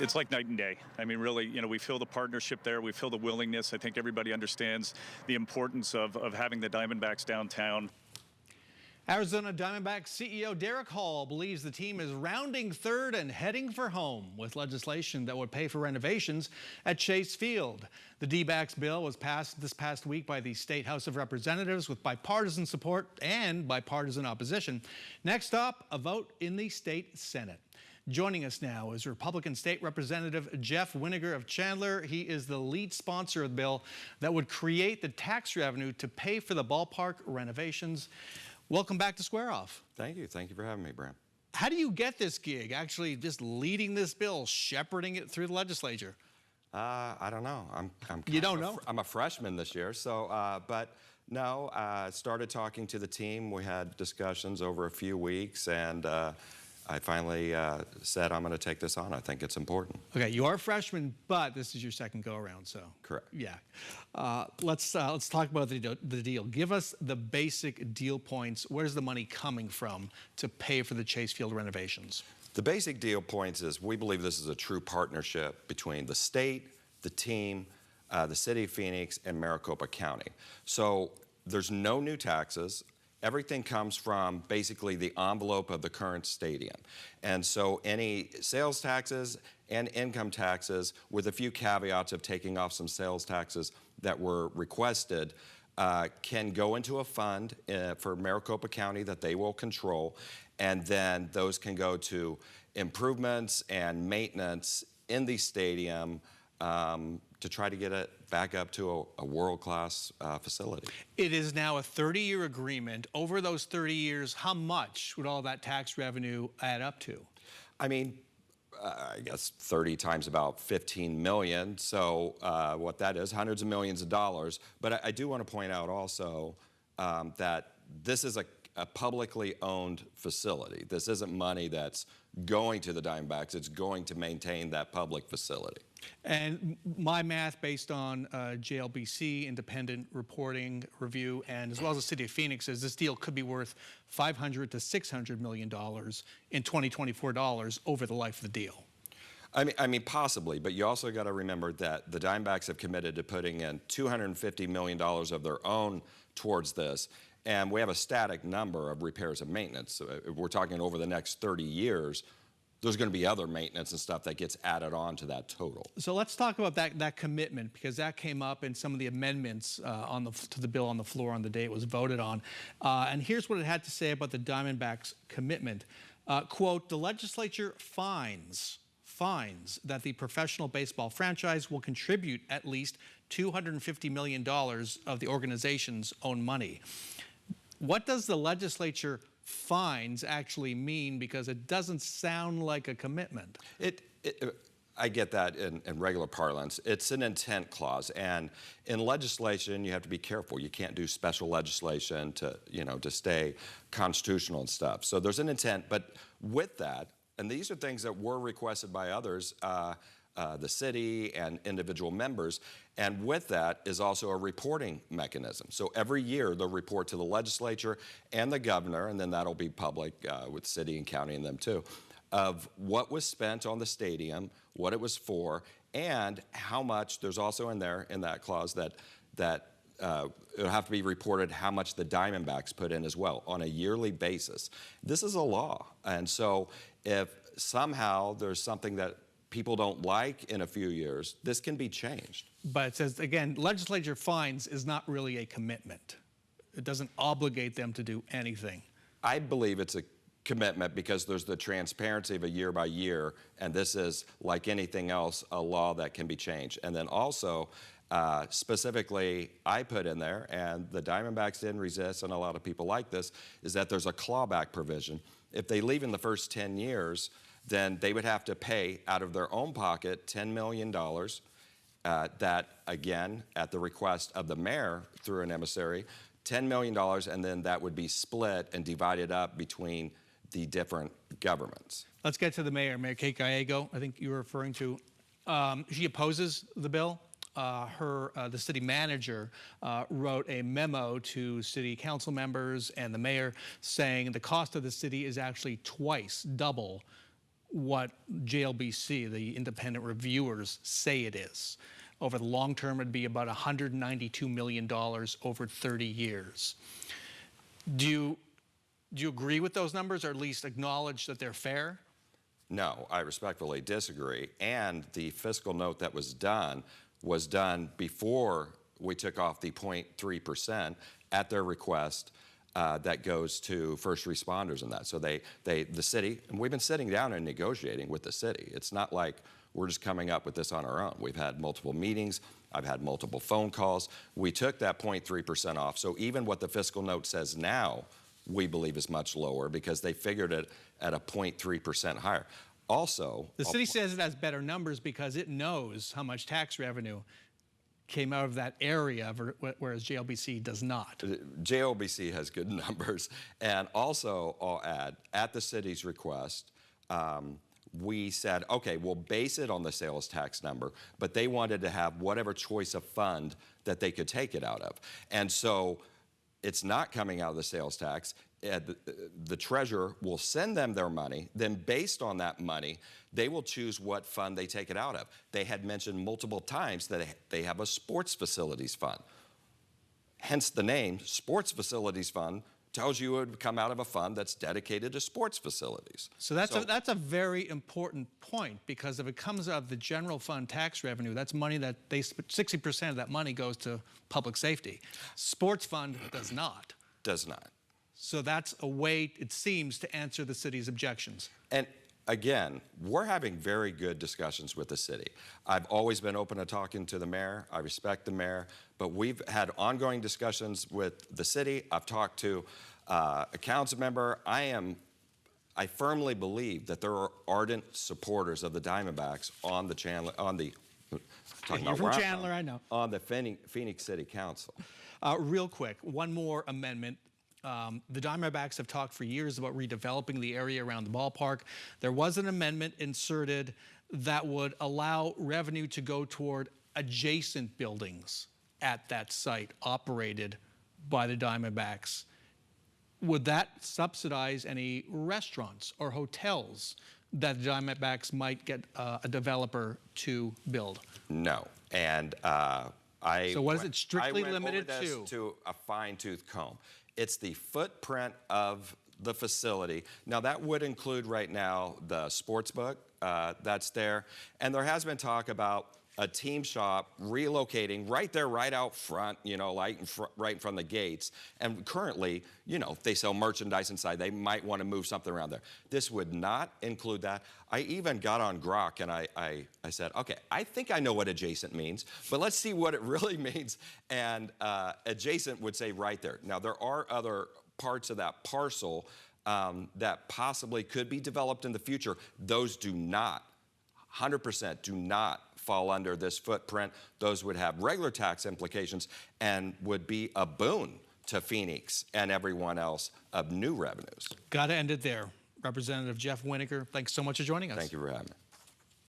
it's like night and day. I mean, really, we feel the partnership there. We feel the willingness. I think everybody understands the importance of having the Diamondbacks downtown. Arizona Diamondbacks CEO Derek Hall believes the team is rounding third and heading for home with legislation that would pay for renovations at Chase Field. The Dbacks bill was passed this past week by the State House of Representatives with bipartisan support and bipartisan opposition. Next up, a vote in the state Senate. Joining us now is Republican State Representative Jeff Winiger of Chandler. He is the lead sponsor of the bill that would create the tax revenue to pay for the ballpark renovations. Welcome back to Square Off. Thank you. Thank you for having me, Brent. How do you get this gig, actually just leading this bill, shepherding it through the legislature? I don't know. You don't know? I'm a freshman this year, so, but no, I started talking to the team. We had discussions over a few weeks, and I finally said I'm going to take this on. I think it's important. Okay, you are a freshman, but this is your second go-around, so. Correct. Yeah. Let's talk about the deal. Give us the basic deal points. Where's the money coming from to pay for the Chase Field renovations? The basic deal points is we believe this is a true partnership between the state, the team, the city of Phoenix, and Maricopa County. So there's no new taxes. Everything comes from basically the envelope of the current stadium. And so any sales taxes and income taxes, with a few caveats of taking off some sales taxes that were requested, can go into a fund for Maricopa County that they will control, and then those can go to improvements and maintenance in the stadium to try to get it back up to a world-class facility. It is now a 30-year agreement. Over those 30 years, how much would all that tax revenue add up to? I mean, I guess 30 times about 15 million. So what that is, hundreds of millions of dollars. But I do want to point out also that this is a publicly owned facility. This isn't money that's going to the Diamondbacks. It's going to maintain that public facility. And my math, based on JLBC independent reporting review, and as well as the city of Phoenix, is this deal could be worth $500 to $600 million in 2024 dollars over the life of the deal. I mean, possibly, but you also got to remember that the Diamondbacks have committed to putting in $250 million of their own towards this, and we have a static number of repairs and maintenance. So if we're talking over the next 30 years, there's going to be other maintenance and stuff that gets added on to that total. So let's talk about that commitment, because that came up in some of the amendments to the bill on the floor on the day it was voted on. And here's what it had to say about the Diamondbacks' commitment. Quote, the legislature finds that the professional baseball franchise will contribute at least $250 million of the organization's own money. What does the legislature fines actually mean? Because it doesn't sound like a commitment. I get that in regular parlance. It's an intent clause, and in legislation you have to be careful. You can't do special legislation to stay constitutional and stuff. So there's an intent, but with that, and these are things that were requested by others, the city and individual members, and with that is also a reporting mechanism. So every year they'll report to the legislature and the governor, and then that'll be public with city and county and them too, of what was spent on the stadium, what it was for, and how much. There's also in there, in that clause, that it'll have to be reported how much the Diamondbacks put in as well on a yearly basis. This is a law, and so if somehow there's something that people don't like in a few years, this can be changed. But it says, again, legislature fines is not really a commitment. It doesn't obligate them to do anything. I believe it's a commitment because there's the transparency of a year by year, and this is, like anything else, a law that can be changed. And then also, specifically, I put in there, and the Diamondbacks didn't resist, and a lot of people like this, is that there's a clawback provision. If they leave in the first 10 years, then they would have to pay out of their own pocket $10 million. That, again, at the request of the mayor through an emissary, $10 million, and then that would be split and divided up between the different governments. Let's get to the mayor, Mayor Kate Gallego, I think you were referring to. She opposes the bill. The city manager wrote a memo to city council members and the mayor saying the cost of the city is actually double what JLBC, the independent reviewers, say it is. Over the long term, it'd be about $192 million over 30 years. Do you agree with those numbers, or at least acknowledge that they're fair? No, I respectfully disagree. And the fiscal note that was done before we took off the 0.3% at their request. That goes to first responders and that. So the city, and we've been sitting down and negotiating with the city. It's not like we're just coming up with this on our own. We've had multiple meetings. I've had multiple phone calls. We took that 0.3% off. So even what the fiscal note says now, we believe is much lower because they figured it at a 0.3% higher. Also, the city says it has better numbers because it knows how much tax revenue came out of that area, whereas JLBC does not. JLBC has good numbers. And also, I'll add, at the city's request, we said, okay, we'll base it on the sales tax number, but they wanted to have whatever choice of fund that they could take it out of. And so it's not coming out of the sales tax. The treasurer will send them their money. Then based on that money, they will choose what fund they take it out of. They had mentioned multiple times that they have a sports facilities fund. Hence the name Sports Facilities Fund tells you it would come out of a fund that's dedicated to sports facilities. So that's a very important point, because if it comes out of the general fund tax revenue, that's money that 60% of that money goes to public safety. Sports fund does not. Does not. So that's a way, it seems, to answer the city's objections. And again, we're having very good discussions with the city. I've always been open to talking to the mayor. I respect the mayor, but we've had ongoing discussions with the city. I've talked to a council member. I firmly believe that there are ardent supporters of the Diamondbacks on the Chandler, You're from Chandler, I know. On the Phoenix City Council. Real quick, one more amendment. The Diamondbacks have talked for years about redeveloping the area around the ballpark. There was an amendment inserted that would allow revenue to go toward adjacent buildings at that site operated by the Diamondbacks. Would that subsidize any restaurants or hotels that the Diamondbacks might get a developer to build? No. And So what is it strictly limited to? to? To a fine-tooth comb. It's the footprint of the facility. Now, that would include right now the sports book that's there. And there has been talk about a team shop relocating right there, right out front, right in front of the gates. And currently, if they sell merchandise inside, they might want to move something around there. This would not include that. I even got on Grok and I said, okay, I think I know what adjacent means, but let's see what it really means. And adjacent would say right there. Now, there are other parts of that parcel that possibly could be developed in the future. Those do not, 100% do not fall under this footprint. Those would have regular tax implications and would be a boon to Phoenix and everyone else of new revenues. Got to end it there. Representative Jeff Winiker, thanks so much for joining us. Thank you for having me.